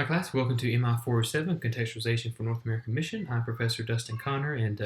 Hi class, welcome to MI407, Contextualization for North American Mission. I'm Professor Dustin Connor, and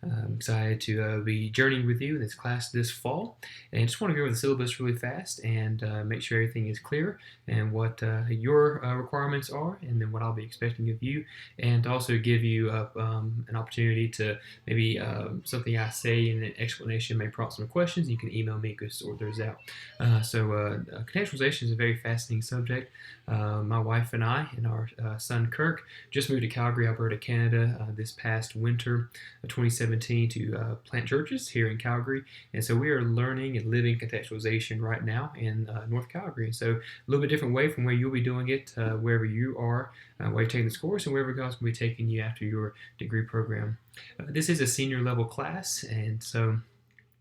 I'm excited to be journeying with you in this class this fall. And I just want to go over the syllabus really fast and make sure everything is clear and what your requirements are, and then what I'll be expecting of you, and also give you an opportunity to maybe something I say in an explanation may prompt some questions. You can email me to sort those out. Contextualization is a very fascinating subject. My wife and I and our son Kirk just moved to Calgary, Alberta, Canada this past winter 2017 to plant churches here in Calgary. And so we are learning and living contextualization right now in North Calgary. And so a little bit different way from where you'll be doing it wherever you are, while you're taking this course, and wherever God's going to be taking you after your degree program. This is a senior level class, and so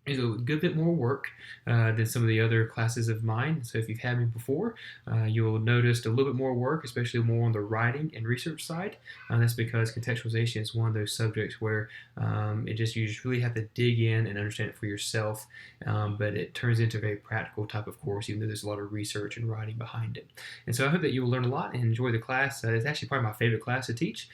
it's a good bit more work than some of the other classes of mine. So if you've had me before, you'll notice a little bit more work, especially more on the writing and research side. That's because contextualization is one of those subjects where you just really have to dig in and understand it for yourself, but it turns into a very practical type of course, even though there's a lot of research and writing behind it. And so I hope that you'll learn a lot and enjoy the class. It's actually probably my favorite class to teach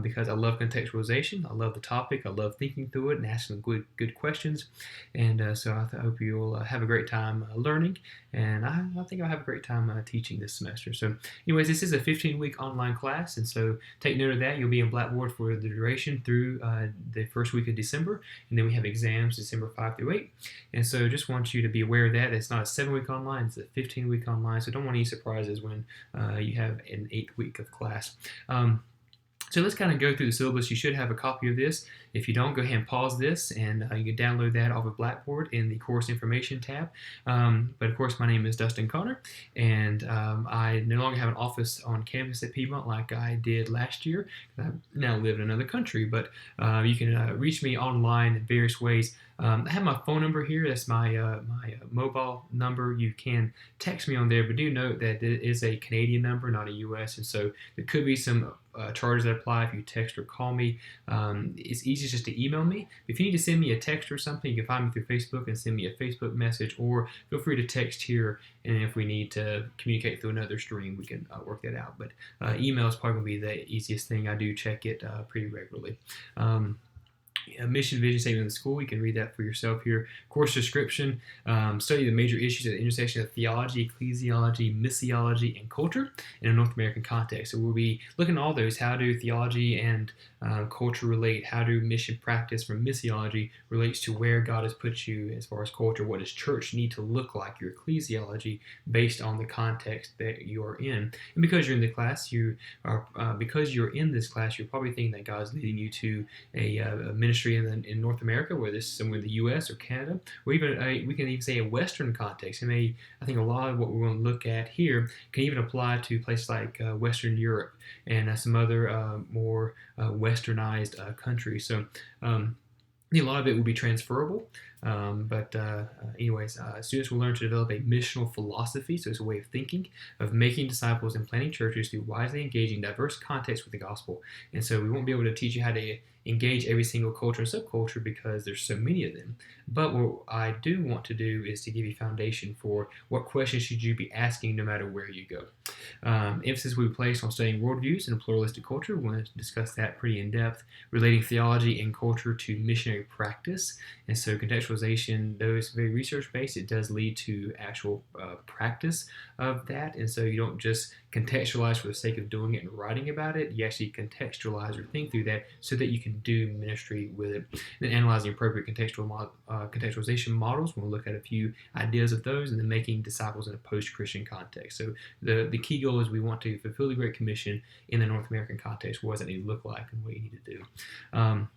because I love contextualization. I love the topic. I love thinking through it and asking good questions. And so I hope you'll have a great time learning, and I think I'll have a great time teaching this semester. So anyways, this is a 15-week online class, and so take note of that. You'll be in Blackboard for the duration through the first week of December, and then we have exams December 5 through 8. And so just want you to be aware of that. It's not a 7-week online, it's a 15-week online, so don't want any surprises when you have an 8-week of class. So let's kind of go through the syllabus. You should have a copy of this. If you don't, go ahead and pause this, and you can download that off of Blackboard in the Course Information tab. But of course, my name is Dustin Connor, and I no longer have an office on campus at Piedmont like I did last year. I now live in another country, but you can reach me online in various ways. I have my phone number here. That's my mobile number. You can text me on there, but do note that it is a Canadian number, not a U.S., and so there could be some charges that apply if you text or call me. It's easiest just to email me. If you need to send me a text or something, you can find me through Facebook and send me a Facebook message, or feel free to text here, and if we need to communicate through another stream, we can work that out. But email is probably going to be the easiest thing. I do check it pretty regularly. Mission, vision statement of the school. You can read that for yourself here. Course description: study the major issues at the intersection of theology, ecclesiology, missiology, and culture in a North American context. So we'll be looking at all those. How do theology and culture relate? How do mission practice from missiology relates to where God has put you as far as culture? What does church need to look like? Your ecclesiology based on the context that you are in. And because you're in the class, because you're in this class, you're probably thinking that God's leading you to a ministry in North America, whether this is somewhere in the U.S. or Canada, or even we can even say a Western context. I think a lot of what we're going to look at here can even apply to places like Western Europe and some other more westernized countries. So a lot of it will be transferable, anyways, students will learn to develop a missional philosophy, so it's a way of thinking, of making disciples and planting churches through wisely engaging diverse contexts with the gospel. And so we won't be able to teach you how to engage every single culture and subculture because there's so many of them. But what I do want to do is to give you foundation for what questions should you be asking no matter where you go. Emphasis will be placed on studying worldviews in a pluralistic culture. We're going to discuss that pretty in depth, relating theology and culture to missionary practice. And so contextualization, though it's very research-based, it does lead to actual practice of that. And so you don't just contextualize for the sake of doing it and writing about it. You actually contextualize or think through that so that you can do ministry with it. And then analyzing appropriate contextualization models. We'll look at a few ideas of those, and then making disciples in a post-Christian context. So the key goal is we want to fulfill the Great Commission in the North American context. What does it need to look like and what you need to do?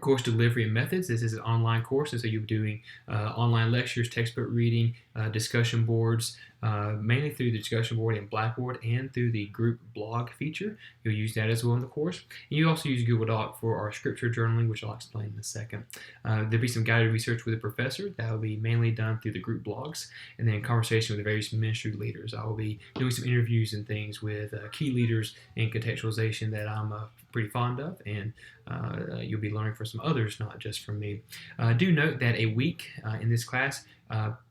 Course delivery and methods. This is an online course, and so you're doing online lectures, textbook reading, discussion boards, mainly through the discussion board in Blackboard and through the group blog feature. You'll use that as well in the course. And you also use Google Doc for our scripture journaling, which I'll explain in a second. There'll be some guided research with a professor. That will be mainly done through the group blogs, and then conversation with the various ministry leaders. I will be doing some interviews and things with key leaders in contextualization that I'm pretty fond of, and you'll be learning from some others, not just from me. Do note that a week in this class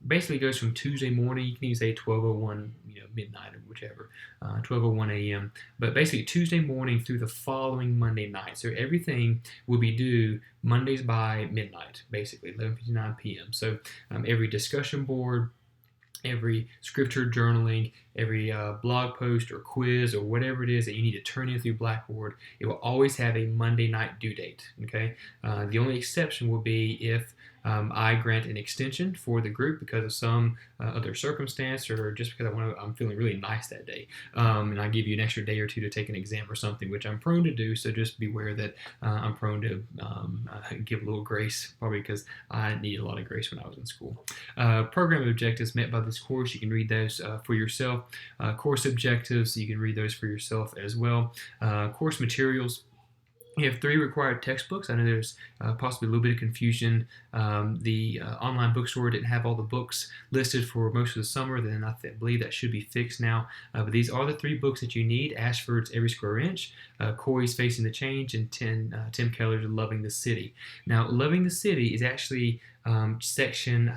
basically goes from Tuesday morning, you can even say 12:01, midnight or whichever, 12:01 a.m. But basically Tuesday morning through the following Monday night. So everything will be due Mondays by midnight, basically 11:59 p.m. So every discussion board, every scripture journaling, every blog post or quiz or whatever it is that you need to turn in through Blackboard, it will always have a Monday night due date. Okay, the only exception will be if I grant an extension for the group because of some other circumstance, or just because I'm feeling really nice that day, and I give you an extra day or two to take an exam or something, which I'm prone to do. So just beware that I'm prone to give a little grace, probably because I needed a lot of grace when I was in school. Program objectives met by this course, you can read those for yourself. Course objectives, you can read those for yourself as well. Course materials. You have 3 required textbooks. I know there's possibly a little bit of confusion. The online bookstore didn't have all the books listed for most of the summer. Then I believe that should be fixed now. But these are the 3 books that you need: Ashford's Every Square Inch, Corey's Facing the Change, and Tim Keller's Loving the City. Now, Loving the City is actually I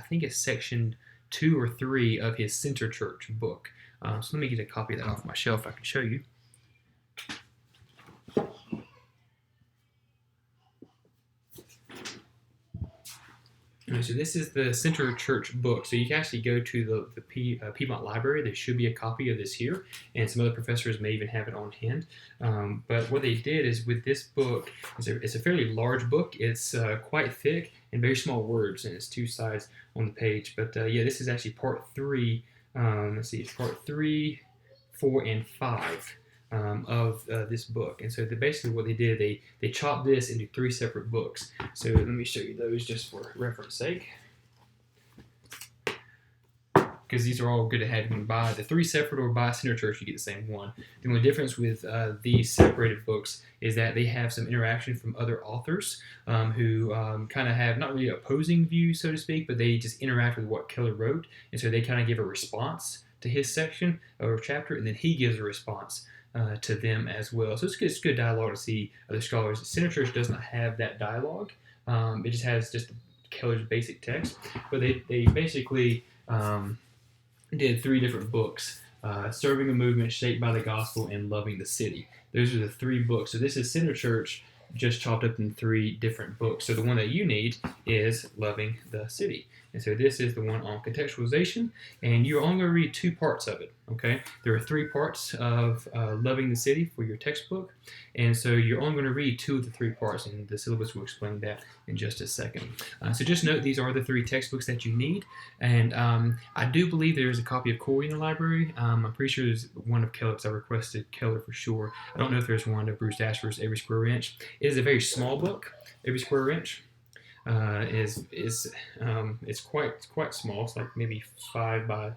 think it's section 2 or 3 of his Center Church book. So let me get a copy of that off my shelf. I can show you. So this is the Center Church book. So you can actually go to the Piedmont Library. There should be a copy of this here, and some other professors may even have it on hand. But what they did is with this book, it's a fairly large book. It's quite thick and very small words, and it's 2 sides on the page. But yeah, this is actually part 3. Let's see, it's part 3, 4, and 5. Of this book. And so basically what they did, they chopped this into 3 separate books. So let me show you those just for reference sake, because these are all good to have. You can buy the 3 separate, or buy Center Church, you get the same one. The only difference with these separated books is that they have some interaction from other authors who kind of have not really opposing views, so to speak, but they just interact with what Keller wrote. And so they kind of give a response to his section or chapter, and then he gives a response to them as well. So it's good dialogue to see other scholars. Center Church does not have that dialogue. It just has just Keller's basic text. But they basically did 3 different books: Serving a Movement Shaped by the Gospel and Loving the City. Those are the 3 books. So this is Center Church just chopped up in 3 different books. So the one that you need is Loving the City. And so this is the one on contextualization, and you're only going to read 2 parts of it, okay? There are 3 parts of Loving the City for your textbook, and so you're only going to read 2 of the 3 parts, and the syllabus will explain that in just a second. So just note these are the 3 textbooks that you need, and I do believe there is a copy of Corey in the library. I'm pretty sure there's one of Keller's. I requested Keller for sure. I don't know if there's one of Bruce Ashford's Every Square Inch. It is a very small book, Every Square Inch. It's quite small. It's like maybe 5 by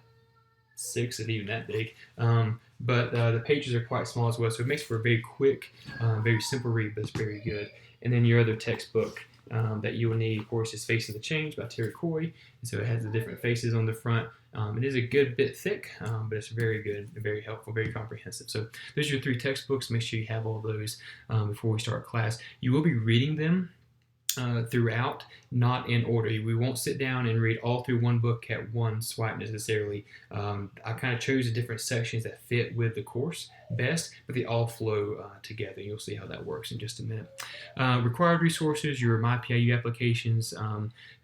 6, if even that big. But the pages are quite small as well, so it makes for a very quick, very simple read, but it's very good. And then your other textbook that you will need, of course, is Facing the Change by Terry Corey. And so it has the different faces on the front. It is a good bit thick, but it's very good, very helpful, very comprehensive. So those are your 3 textbooks. Make sure you have all those before we start class. You will be reading them throughout, not in order. We won't sit down and read all through one book at one swipe necessarily. I kind of chose the different sections that fit with the course best, but they all flow together. You'll see how that works in just a minute. Required resources: your MyPIU applications,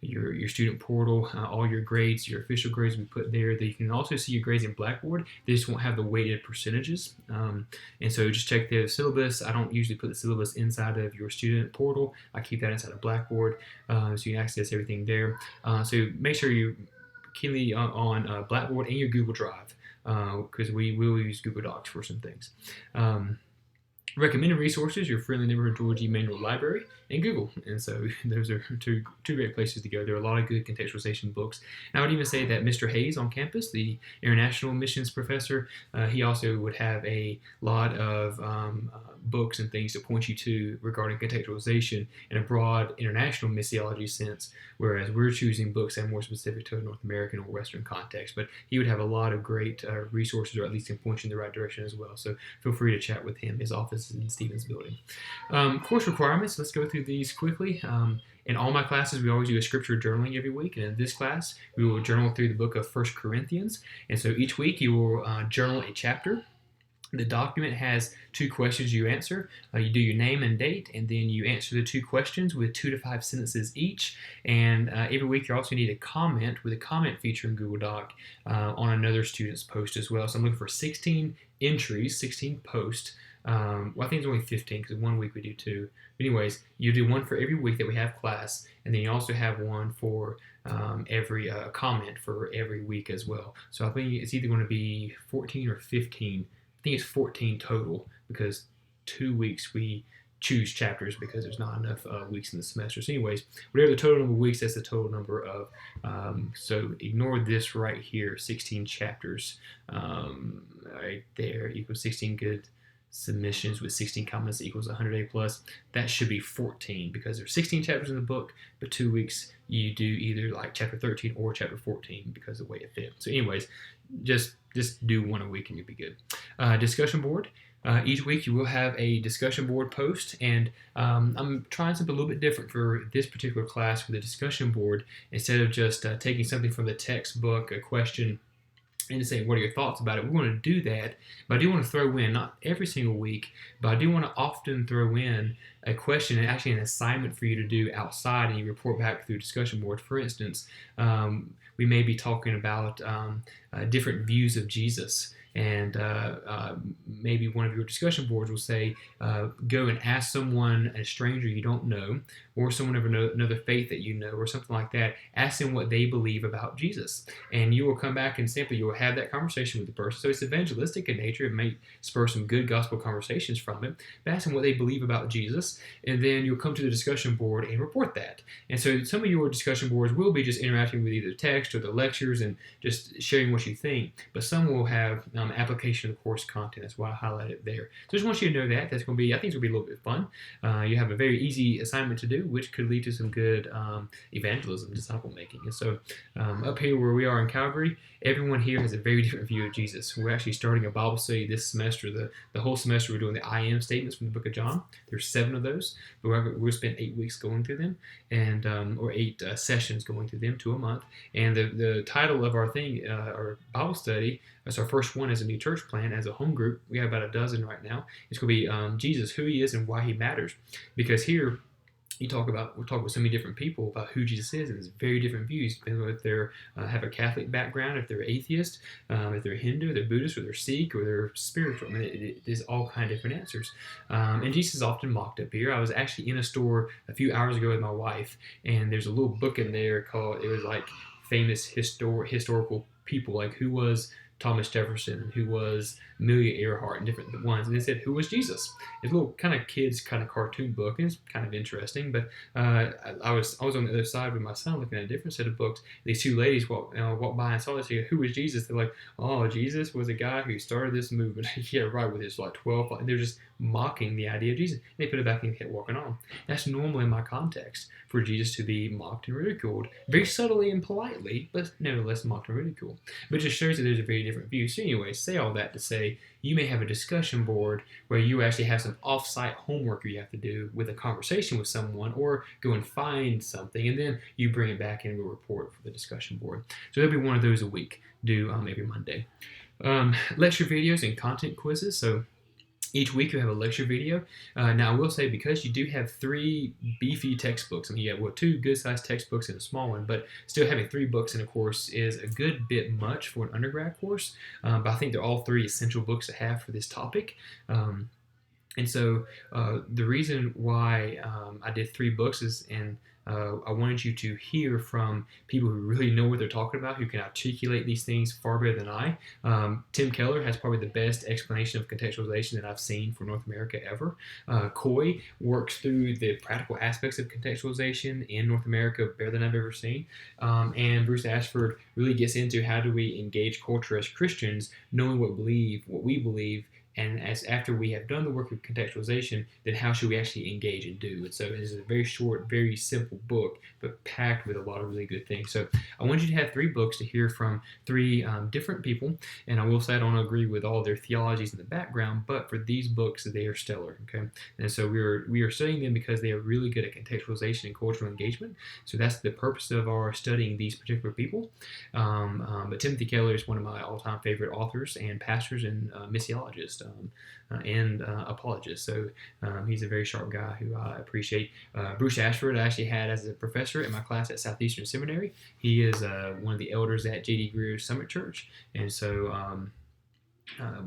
your student portal, all your grades, your official grades will be put there. You can also see your grades in Blackboard. They just won't have the weighted percentages. And so just check the syllabus. I don't usually put the syllabus inside of your student portal. I keep that inside of Blackboard, so you can access everything there. So make sure you're keenly on Blackboard and your Google Drive, because we will use Google Docs for some things. Recommended resources: your Friendly Neighborhood Georgia Manual Library and Google. And so those are two great places to go. There are a lot of good contextualization books. And I would even say that Mr. Hayes on campus, the international missions professor, he also would have a lot of books and things to point you to regarding contextualization in a broad international missiology sense, whereas we're choosing books that are more specific to a North American or Western context. But he would have a lot of great resources, or at least can point you in the right direction as well. So feel free to chat with him. His office is in Stevens Building. Course requirements: let's go through these quickly. In all my classes, we always do a scripture journaling every week, and in this class, we will journal through the book of 1 Corinthians. And so each week, you will journal a chapter. The document has 2 questions you answer. You do your name and date, and then you answer the 2 questions with 2 to 5 sentences each. And every week you also need a comment with a comment feature in Google Doc on another student's post as well. So I'm looking for 16 entries, 16 posts. Well, I think it's only 15 because one week we do 2. But anyways, you do one for every week that we have class, and then you also have one for every comment for every week as well. So I think it's either going to be 14 or 15. I think it's 14 total because 2 weeks we choose chapters because there's not enough weeks in the semester. So anyways, whatever the total number of weeks, that's the total number of, so ignore this right here, 16 chapters right there equals 16 good submissions with 16 comments equals 100 A+. That should be 14 because there's 16 chapters in the book, but 2 weeks you do either like chapter 13 or chapter 14 because of the way it fit. So anyways, just do one a week and you'll be good. Discussion board. Each week you will have a discussion board post, and I'm trying something a little bit different for this particular class with a discussion board. Instead of just taking something from the textbook, a question, and to say, what are your thoughts about it? We're going to do that, but I do want to throw in, not every single week, but I do want to often throw in a question and actually an assignment for you to do outside, and you report back through discussion board. For instance, we may be talking about different views of Jesus, and maybe one of your discussion boards will say, go and ask someone, a stranger you don't know, or someone of another faith that you know, or something like that. Ask them what they believe about Jesus, and you will come back and simply you will have that conversation with the person. So it's evangelistic in nature. It may spur some good gospel conversations from it, but ask them what they believe about Jesus, and then you'll come to the discussion board and report that. And so some of your discussion boards will be just interacting with either text or the lectures and just sharing what you think, but some will have application of the course content. That's why I highlight it there. So I just want you to know that. That's going to be, I think it's going to be a little bit fun. You have a very easy assignment to do, which could lead to some good evangelism, disciple making. And so up here where we are in Calgary, everyone here has a very different view of Jesus. We're actually starting a Bible study this semester. The whole semester we're doing the I am statements from the book of John. There's 7 of those, but we'll spend 8 weeks going through them, and or 8 sessions going through them, 2 a month. And the title of our thing, our Bible study, that's our first one as a new church plan, as a home group. We have about a dozen right now. It's going to be Jesus, who he is and why he matters. Because here, we'll talk with so many different people about who Jesus is, and there's very different views, depending on if they have a Catholic background, if they're atheist, if they're Hindu, they're Buddhist, or they're Sikh, or they're spiritual. I mean, it is all kind of different answers. And Jesus is often mocked up here. I was actually in a store a few hours ago with my wife, and there's a little book in there called, it was like famous historical people, like who was Thomas Jefferson, who was Amelia Earhart, and different ones. And they said, who was Jesus? It's a little kind of kids kind of cartoon book, and it's kind of interesting. But I was on the other side with my son looking at a different set of books. These 2 ladies walked by and saw this. Here, who was Jesus? They're like, oh, Jesus was a guy who started this movement. Yeah, right, with his like 12. And they're just mocking the idea of Jesus. They put it back and kept walking on. That's normal in my context for Jesus to be mocked and ridiculed, very subtly and politely, but nevertheless mocked and ridiculed. But it just shows that there's a very different view. So anyway, say all that to say you may have a discussion board where you actually have some off-site homework you have to do with a conversation with someone, or go and find something, and then you bring it back and we'll report for the discussion board. So there'll be one of those a week, due every Monday. Lecture videos and content quizzes. So each week you have a lecture video. Now I will say, because you do have 3 beefy textbooks, I mean you have 2 good-sized textbooks and a small one, but still having 3 books in a course is a good bit much for an undergrad course. But I think they're all 3 essential books to have for this topic. And so the reason why I did 3 books is, I wanted you to hear from people who really know what they're talking about, who can articulate these things far better than I. Tim Keller has probably the best explanation of contextualization that I've seen for North America ever. Coy works through the practical aspects of contextualization in North America better than I've ever seen. And Bruce Ashford really gets into how do we engage culture as Christians, knowing what we believe and as after we have done the work of contextualization, then how should we actually engage and do? And so it is a very short, very simple book, but packed with a lot of really good things. So I want you to have 3 books to hear from 3 different people, and I will say I don't agree with all their theologies in the background, but for these books, they are stellar. Okay, and so we are studying them because they are really good at contextualization and cultural engagement. So that's the purpose of our studying these particular people. But Timothy Keller is one of my all-time favorite authors and pastors and missiologist and apologist. So he's a very sharp guy who I appreciate. Bruce Ashford I actually had as a professor in my class at Southeastern Seminary. He is one of the elders at J.D. Greer's Summit Church, and so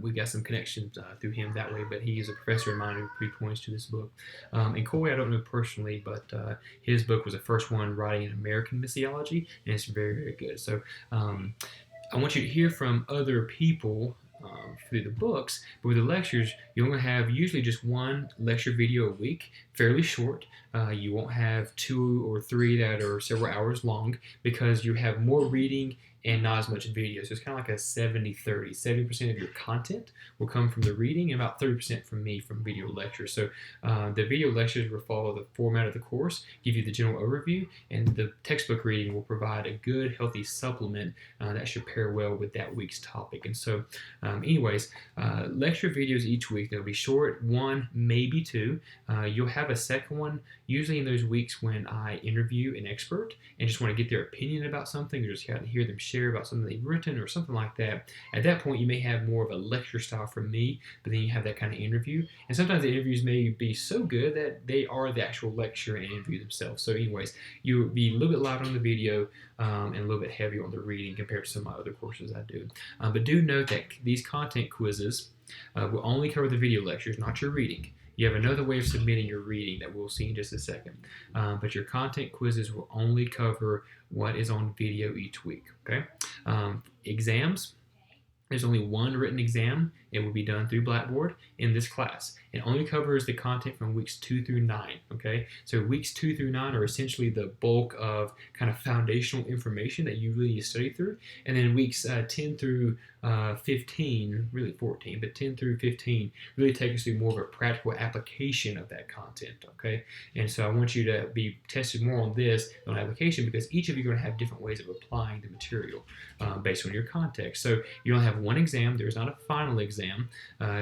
we got some connections through him that way, but he is a professor of mine who points to this book. And Coy, I don't know personally, but his book was the first one writing in American missiology, and it's very, very good. So I want you to hear from other people through the books, but with the lectures, you're going to have usually just 1 lecture video a week, fairly short. You won't have 2 or 3 that are several hours long because you have more reading and not as much video. So it's kind of like a 70-30. 70% of your content will come from the reading and about 30% from me from video lectures. So the video lectures will follow the format of the course, give you the general overview, and the textbook reading will provide a good, healthy supplement that should pair well with that week's topic. And so anyways, lecture videos each week. They'll be short, 1, maybe 2. You'll have a second one usually in those weeks when I interview an expert and just want to get their opinion about something, or just kind of hear them share about something they've written or something like that. At that point, you may have more of a lecture style from me, but then you have that kind of interview. And sometimes the interviews may be so good that they are the actual lecture and interview themselves. So anyways, you'll be a little bit lighter on the video and a little bit heavier on the reading compared to some of my other courses I do. But do note that these content quizzes will only cover the video lectures, not your reading. You have another way of submitting your reading that we'll see in just a second. But your content quizzes will only cover what is on video each week, okay? Exams, there's only 1 written exam. It will be done through Blackboard in this class. It only covers the content from weeks 2 through 9, okay? So weeks 2 through 9 are essentially the bulk of kind of foundational information that you really need to study through. And then weeks 10 through 15, really 14, but 10 through 15 really take us through more of a practical application of that content, okay? And so I want you to be tested more on this on application because each of you are going to have different ways of applying the material based on your context. So you don't have 1 exam. There's not a final exam.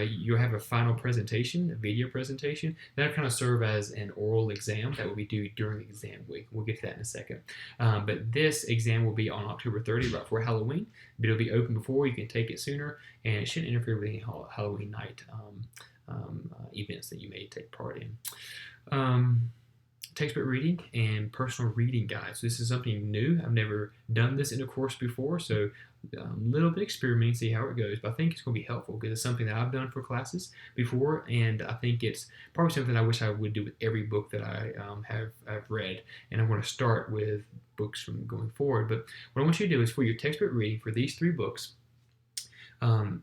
You'll have a final presentation, a video presentation. That'll kind of serve as an oral exam that will be due during the exam week. We'll get to that in a second. But this exam will be on October 30th, right before Halloween. But it'll be open before. You can take it sooner, and it shouldn't interfere with any Halloween night events that you may take part in. Textbook reading and personal reading guides. So this is something new. I've never done this in a course before, so a little bit experimenting, see how it goes. But I think it's going to be helpful because it's something that I've done for classes before, and I think it's probably something I wish I would do with every book that I've read. And I'm going to start with books from going forward. But what I want you to do is for your textbook reading for these 3 books,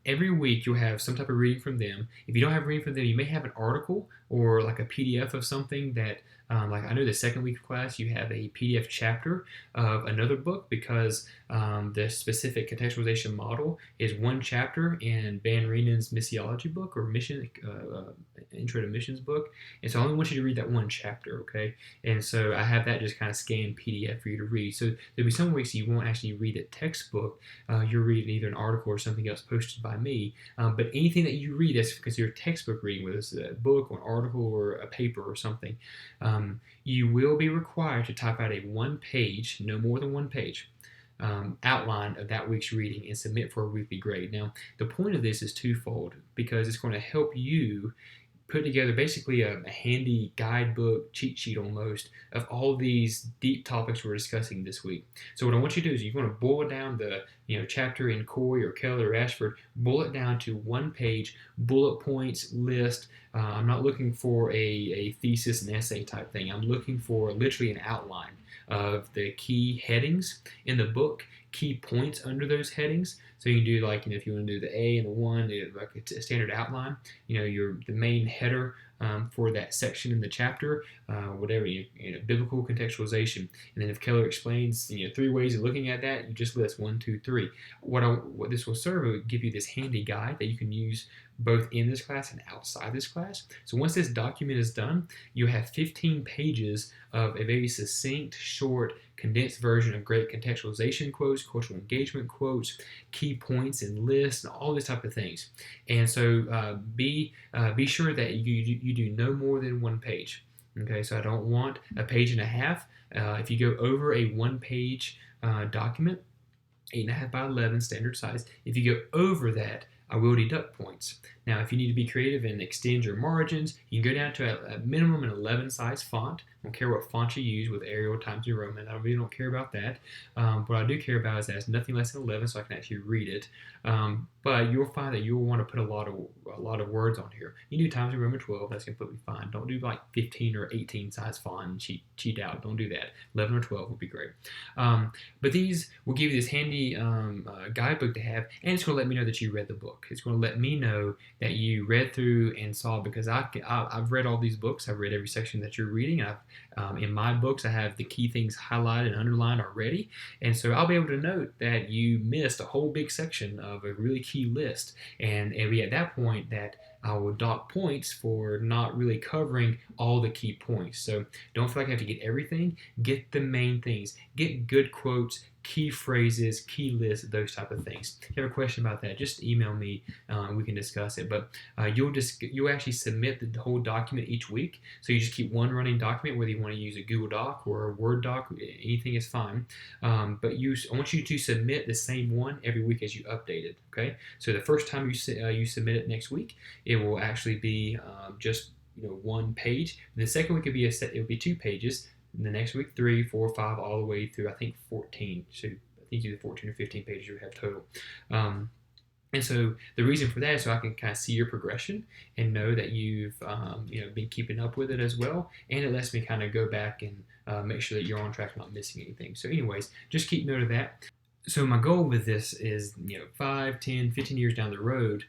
every week you'll have some type of reading from them. If you don't have reading from them, you may have an article or like a PDF of something that, like I know the second week of class, you have a PDF chapter of another book because the specific contextualization model is 1 chapter in Van Reenen's missiology book or mission intro to missions book. And so I only want you to read that 1 chapter, okay? And so I have that just kind of scanned PDF for you to read. So there'll be some weeks you won't actually read the textbook. You're reading either an article or something else posted by me. But anything that you read, that's because you're textbook reading, whether it's a book or an article or a paper or something, you will be required to type out a 1-page, no more than 1 page, outline of that week's reading and submit for a weekly grade. Now, the point of this is twofold because it's going to help you put together basically a handy guidebook, cheat sheet almost, of all these deep topics we're discussing this week. So what I want you to do is you're going to boil down the chapter in Coy or Keller or Ashford, boil it down to 1 page, bullet points, list. I'm not looking for a thesis and essay type thing. I'm looking for literally an outline of the key headings in the book, key points under those headings, So you can do like, if you want to do the A and the 1, like a standard outline, the main header for that section in the chapter, whatever, biblical contextualization. And then if Keller explains, 3 ways of looking at that, you just list 1, 2, 3. What this will serve, it will give you this handy guide that you can use both in this class and outside this class. So once this document is done, you have 15 pages of a very succinct, short, condensed version of great contextualization quotes, cultural engagement quotes, key points and lists, and all these type of things. And so be sure that you do no more than 1 page. Okay, so I don't want a page and a half. If you go over a 1-page document, 8.5 by 11 standard size, if you go over that, I will deduct points. Now, if you need to be creative and extend your margins, you can go down to a minimum an 11 size font. I don't care what font you use with Arial, Times New Roman. I really don't care about that. What I do care about is that it's nothing less than 11, so I can actually read it. But you'll find that you'll want to put a lot of words on here. You do Times New Roman 12, that's completely fine. Don't do like 15 or 18 size font and cheat out. Don't do that. 11 or 12 would be great. But these will give you this handy guidebook to have, and it's going to let me know that you read the book. It's going to let me know that you read through and saw, because I've read all these books. I've read every section that you're reading. In my books, I have the key things highlighted and underlined already, and so I'll be able to note that you missed a whole big section of a really key list, and it'll be at that point that I will dock points for not really covering all the key points. So don't feel like you have to get everything. Get the main things. Get good quotes, key phrases, key lists, those type of things. If you have a question about that, just email me and we can discuss it. But you'll actually submit the whole document each week. So you just keep one running document, whether you want to use a Google Doc or a Word doc, anything is fine. But I want you to submit the same one every week as you update it. Okay. So the first time you submit it next week, it will actually be just 1 page. The second week it'll be 2 pages. And the next week, 3, 4, 5, all the way through, I think, 14. So I think either 14 or 15 pages you have total. And so the reason for that is so I can kind of see your progression and know that you've been keeping up with it as well. And it lets me kind of go back and make sure that you're on track, not missing anything. So anyways, just keep note of that. So my goal with this is, 5, 10, 15 years down the road,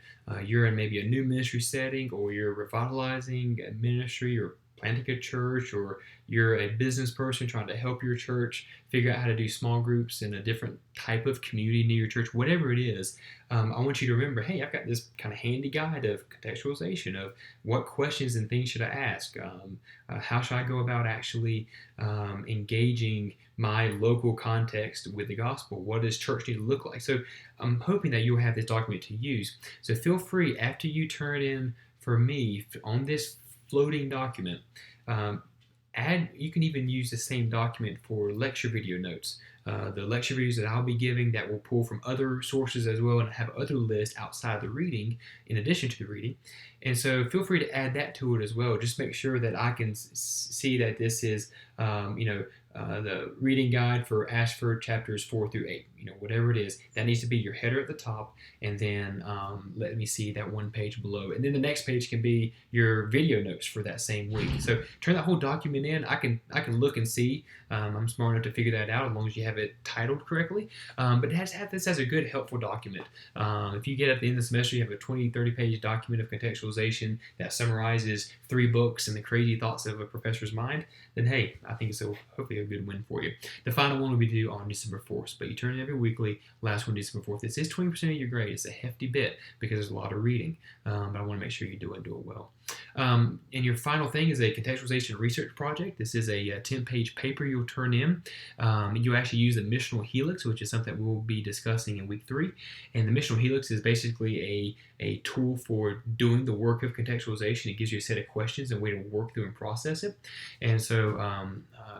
you're in maybe a new ministry setting, or you're revitalizing a ministry, or planting a church, or you're a business person trying to help your church figure out how to do small groups in a different type of community near your church, whatever it is. I want you to remember, hey, I've got this kind of handy guide of contextualization of what questions and things should I ask, how should I go about actually engaging my local context with the gospel, what does church need to look like. So I'm hoping that you'll have this document to use. So feel free, after you turn it in for me on this floating document, you can even use the same document for lecture video notes. The lecture videos that I'll be giving that will pull from other sources as well and have other lists outside the reading in addition to the reading. And so feel free to add that to it as well. Just make sure that I can see that this is the reading guide for Ashford chapters 4 through 8. Whatever it is, that needs to be your header at the top, and then let me see that 1 page below. And then the next page can be your video notes for that same week. So turn that whole document in. I can look and see. I'm smart enough to figure that out as long as you have it titled correctly. But have this as a good, helpful document. If you get at the end of the semester, you have a 20, 30-page document of contextualization that summarizes 3 books and the crazy thoughts of a professor's mind, then hey, I think it's hopefully a good win for you. The final one will be due on December 4th, but you turn it every weekly. Last one, December 4th. This is 20% of your grade. It's a hefty bit because there's a lot of reading, but I want to make sure you do it well. And your final thing is a contextualization research project. This is a 10-page paper you'll turn in. You actually use the missional helix, which is something we'll be discussing in week 3. And the missional helix is basically a tool for doing the work of contextualization. It gives you a set of questions and a way to work through and process it. And so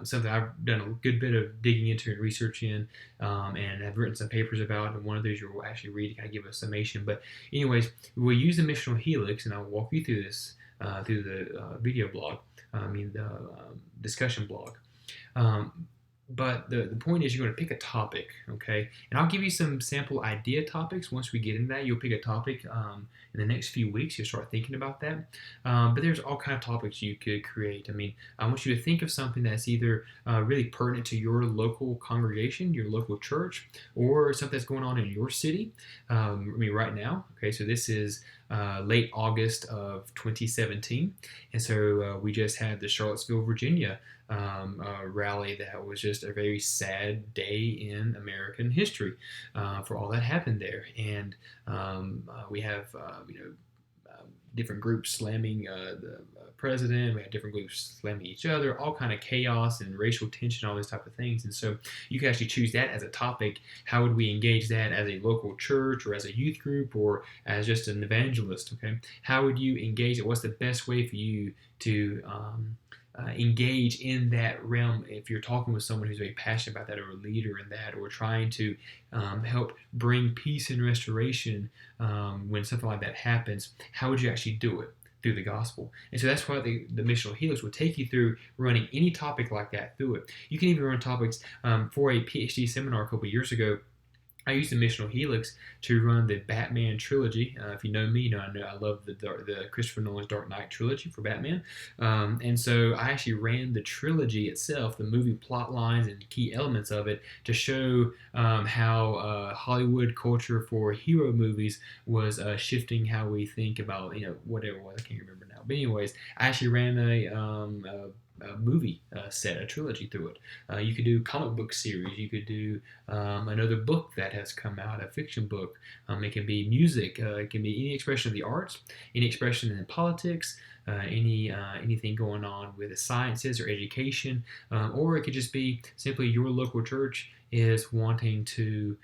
something I've done a good bit of digging into and research in, and I've written some papers about, and one of those you'll actually read to kind of give a summation. But anyways, we'll use the missional helix, and I'll walk you through this through the video blog, the discussion blog. But the point is you're going to pick a topic, okay? And I'll give you some sample idea topics. Once we get into that, you'll pick a topic in the next few weeks. You'll start thinking about that. But there's all kind of topics you could create. I mean, I want you to think of something that's either really pertinent to your local congregation, your local church, or something that's going on in your city. I mean, right now, okay, so this is late August of 2017. And so we just had the Charlottesville, Virginia rally that was just a very sad day in American history for all that happened there. And we have, different groups slamming the president. We had different groups slamming each other, all kind of chaos and racial tension, all these type of things. And so you can actually choose that as a topic. How would we engage that as a local church or as a youth group or as just an evangelist? Okay, how would you engage it? What's the best way for you to engage in that realm if you're talking with someone who's very passionate about that or a leader in that or trying to help bring peace and restoration when something like that happens? How would you actually do it? Through the gospel. And so that's why the missional helix will take you through running any topic like that through it. You can even run topics for a PhD seminar a couple years ago. I used the missional helix to run the Batman trilogy. If you know me, I know I love the Christopher Nolan's Dark Knight trilogy for Batman. And so I actually ran the trilogy itself, the movie plot lines and key elements of it, to show how Hollywood culture for hero movies was shifting how we think about, whatever it was. I can't remember now. But anyways, I actually ran a movie set, a trilogy through it. You could do comic book series. You could do another book that has come out, a fiction book. It can be music. It can be any expression of the arts, any expression in politics, anything going on with the sciences or education, or it could just be simply your local church is wanting to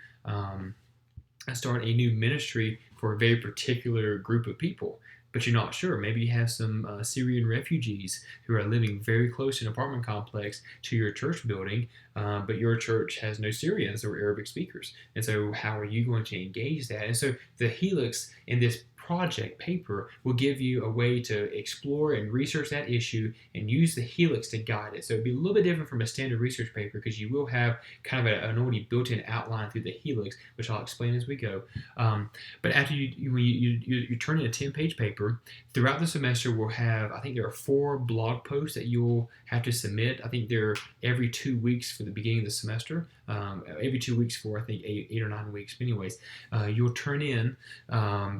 start a new ministry for a very particular group of people, but you're not sure. Maybe you have some Syrian refugees who are living very close to an apartment complex to your church building, but your church has no Syrians or Arabic speakers. And so how are you going to engage that? And so the helix in this project paper will give you a way to explore and research that issue and use the helix to guide it. So it'd be a little bit different from a standard research paper because you will have kind of an already built-in outline through the helix, which I'll explain as we go. But after you turn in a 10-page paper, throughout the semester we'll have, I think there are 4 blog posts that you'll have to submit. I think they're every 2 weeks for the beginning of the semester, every 2 weeks for I think 8 or 9 weeks. But anyways, you'll turn in,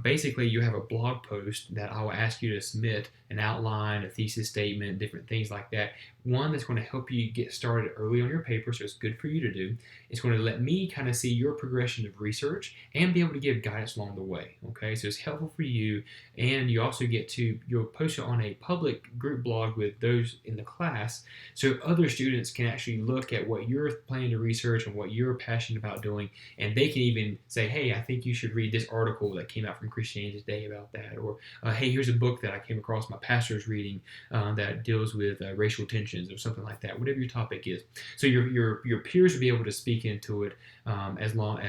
basically you have a blog post that I will ask you to submit an outline, a thesis statement, different things like that. One that's going to help you get started early on your paper, so it's good for you to do. It's going to let me kind of see your progression of research and be able to give guidance along the way. Okay, so it's helpful for you, and you also you'll post it on a public group blog with those in the class, so other students can actually look at what you're planning to research and what you're passionate about doing, and they can even say, hey, I think you should read this article that came out from Christianity Today about that, or hey, here's a book that I came across my pastor's reading that deals with racial tensions or something like that, whatever your topic is. So your peers will be able to speak into it as well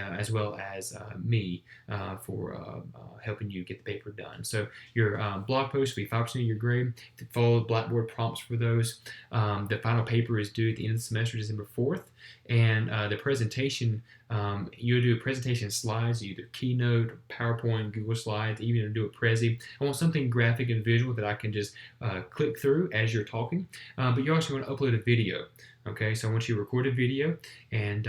as me for helping you get the paper done. So your blog post will be 5% of your grade. Follow the Blackboard prompts for those. The final paper is due at the end of the semester, December 4th, and the presentation, you'll do a presentation slides, either Keynote, PowerPoint, Google Slides, even do a Prezi. I want something graphic and visual that I can just click through as you're talking, but you also want to upload a video. Okay, so I want you to record a video, and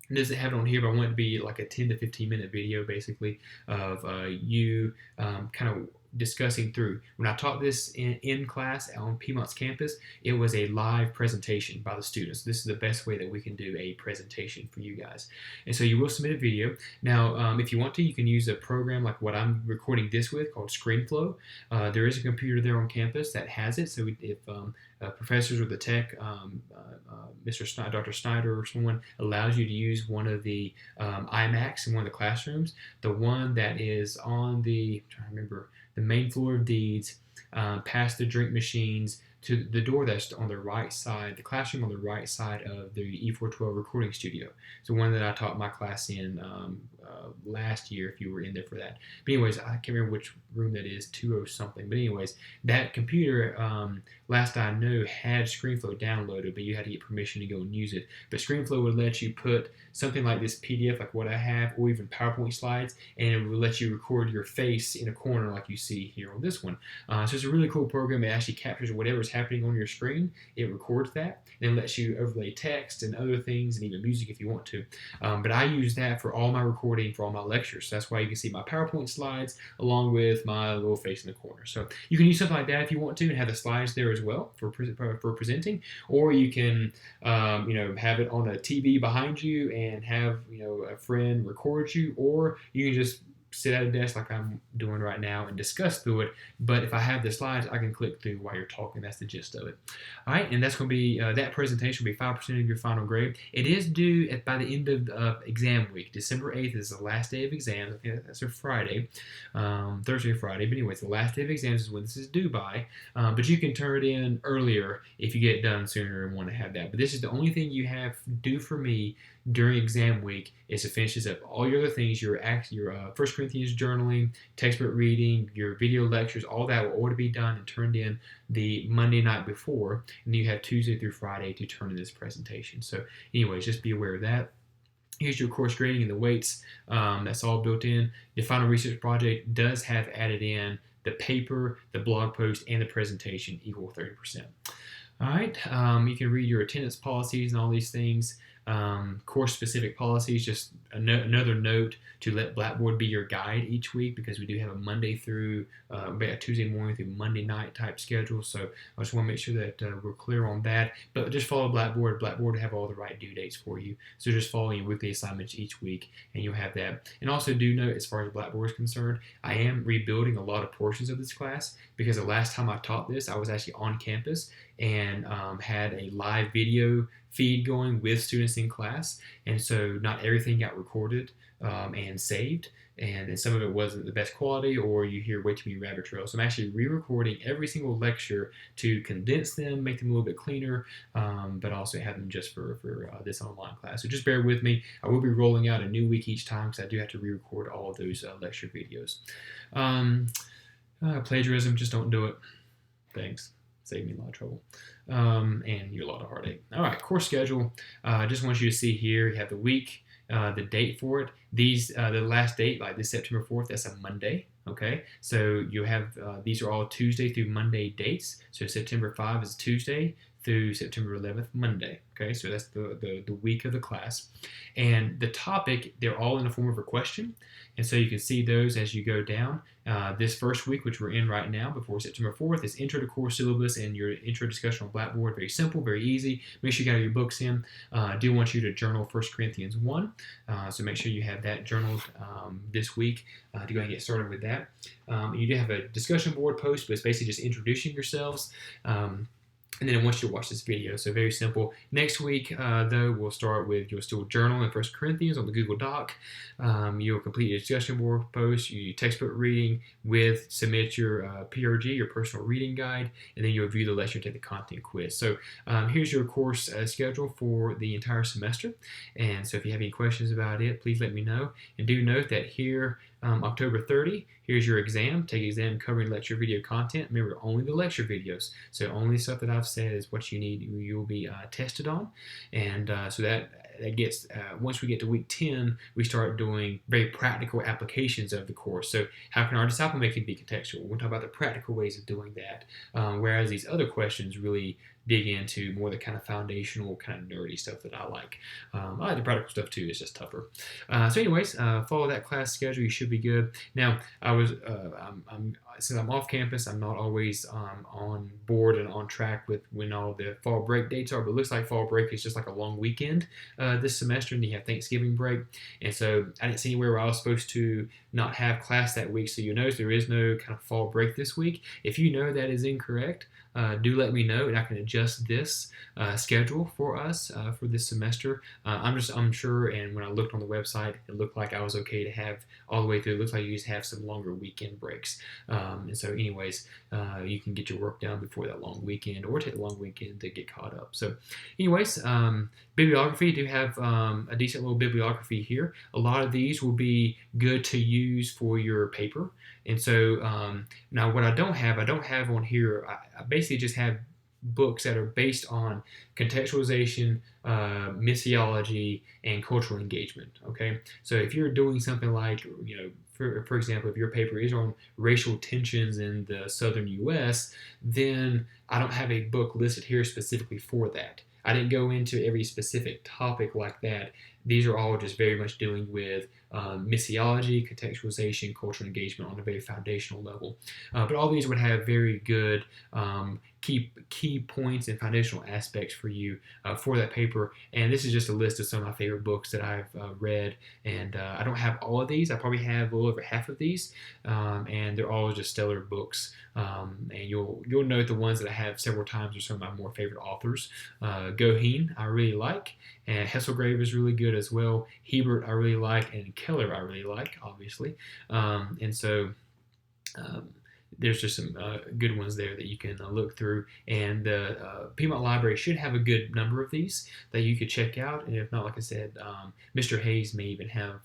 it doesn't have it on here, but I want it to be like a 10 to 15 minute video basically of you kind of discussing through. When I taught this in class on Piedmont's campus, it was a live presentation by the students. This is the best way that we can do a presentation for you guys. And so you will submit a video. Now, if you want to, you can use a program like what I'm recording this with called ScreenFlow. There is a computer there on campus that has it. So if professors or the tech, Dr. Snyder or someone allows you to use one of the iMacs in one of the classrooms, the one that is on the, I'm trying to remember, the main floor of Deeds, past the drink machines to the door that's on the right side, the classroom on the right side of the E412 recording studio. It's the one that I taught my class in last year, if you were in there for that. But anyways, I can't remember which room that is, 20 something. But anyways, that computer, last I know, had ScreenFlow downloaded, but you had to get permission to go and use it. But ScreenFlow would let you put something like this PDF, like what I have, or even PowerPoint slides, and it would let you record your face in a corner like you see here on this one. So it's a really cool program. It actually captures whatever's happening on your screen. It records that, and then lets you overlay text and other things, and even music if you want to. But I use that for all my recording, for all my lectures. So that's why you can see my PowerPoint slides along with my little face in the corner. So you can use something like that if you want to, and have the slides there as well for presenting, or you can have it on a TV behind you and have a friend record you, or you can just sit at a desk like I'm doing right now and discuss through it. But if I have the slides, I can click through while you're talking. That's the gist of it. All right, and that's going to be, that presentation will be 5% of your final grade. It is due by the end of exam week. December 8th is the last day of exams. I think that's a Friday, Thursday or Friday. But anyways, the last day of exams is when this is due by. But you can turn it in earlier if you get it done sooner and want to have that. But this is the only thing you have due for me during exam week is to finish this up. All your other things, your 1 Corinthians journaling, textbook reading, your video lectures, all that will order to be done and turned in the Monday night before, and then you have Tuesday through Friday to turn in this presentation. So anyways, just be aware of that. Here's your course grading and the weights. That's all built in. The final research project does have added in the paper, the blog post, and the presentation equal 30%. All right, you can read your attendance policies and all these things. Course-specific policies, just another note to let Blackboard be your guide each week, because we do have a Monday through a Tuesday morning through Monday night type schedule. So I just want to make sure that we're clear on that. But just follow Blackboard. Blackboard will have all the right due dates for you. So just follow your weekly assignments each week, and you'll have that. And also do note, as far as Blackboard is concerned, I am rebuilding a lot of portions of this class, because the last time I taught this, I was actually on campus and had a live video feed going with students in class, and so not everything got recorded and saved, and some of it wasn't the best quality, or you hear way too many rabbit trails. So I'm actually re-recording every single lecture to condense them, make them a little bit cleaner, but also have them just for this online class. So just bear with me. I will be rolling out a new week each time, because I do have to re-record all of those lecture videos. Plagiarism, just don't do it. Thanks. Saved me a lot of trouble and you a lot of heartache. All right, course schedule. I just want you to see here, you have the week, the date for it. These, the last date, like this September 4th, that's a Monday. Okay, so you have, these are all Tuesday through Monday dates. So September 5 is Tuesday through September 11th, Monday. Okay, so that's the week of the class. And the topic, they're all in the form of a question. And so you can see those as you go down. This first week, which we're in right now, before September 4th, is Intro to Course Syllabus and your intro discussion on Blackboard. Very simple, very easy. Make sure you got your books in. I do want you to journal 1 Corinthians 1. So make sure you have that journaled this week to go ahead and get started with that. You do have a discussion board post, but it's basically just introducing yourselves. And then I want you to watch this video. So very simple. Next week, though, we'll start with, you'll still journal in 1 Corinthians on the Google Doc. You'll complete your discussion board post, your textbook reading submit your PRG, your personal reading guide, and then you'll review the lecture and take the content quiz. So here's your course schedule for the entire semester. And so if you have any questions about it, please let me know. And do note that here, October 30, here's your exam. Take exam covering lecture video content. Remember, only the lecture videos. So only stuff that I've said is what you need, you'll be tested on. And so that gets, once we get to week 10, we start doing very practical applications of the course. So how can our disciple making be contextual? We'll talk about the practical ways of doing that. Whereas these other questions really dig into more the kind of foundational, kind of nerdy stuff that I like. I like the practical stuff too, it's just tougher. So anyways, follow that class schedule, you should be good. Now, since I'm off campus, I'm not always on board and on track with when all the fall break dates are, but it looks like fall break is just like a long weekend this semester, and you have Thanksgiving break. And so I didn't see anywhere where I was supposed to not have class that week, so you notice there is no kind of fall break this week. If you know that is incorrect, do let me know, and I can adjust this schedule for us for this semester. I'm unsure, and when I looked on the website, it looked like I was okay to have all the way through. It looks like you just have some longer weekend breaks. And so anyways, you can get your work done before that long weekend, or take the long weekend to get caught up. So anyways, bibliography, do have a decent little bibliography here. A lot of these will be good to use for your paper. And so now what I don't have on here, I basically just have books that are based on contextualization, missiology, and cultural engagement. Okay, so if you're doing something like, for example, if your paper is on racial tensions in the southern U.S., then I don't have a book listed here specifically for that. I didn't go into every specific topic like that. These are all just very much dealing with missiology, contextualization, cultural engagement on a very foundational level. But all these would have very good key points and foundational aspects for you for that paper. And this is just a list of some of my favorite books that I've read. And I don't have all of these. I probably have a little over half of these. And they're all just stellar books. And you'll note the ones that I have several times are some of my more favorite authors. Goheen, I really like. And Hesselgrave is really good as well. Hebert, I really like. And Keller, I really like, obviously. And so there's just some good ones there that you can look through. And the Piedmont Library should have a good number of these that you could check out. And if not, like I said, Mr. Hayes may even have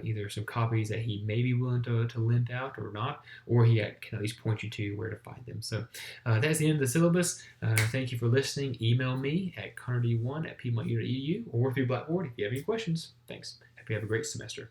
either some copies that he may be willing to lend out or not, or he can at least point you to where to find them. So that's the end of the syllabus. Thank you for listening. Email me at connord1@piedmontu.edu or through Blackboard if you have any questions. Thanks. Hope you have a great semester.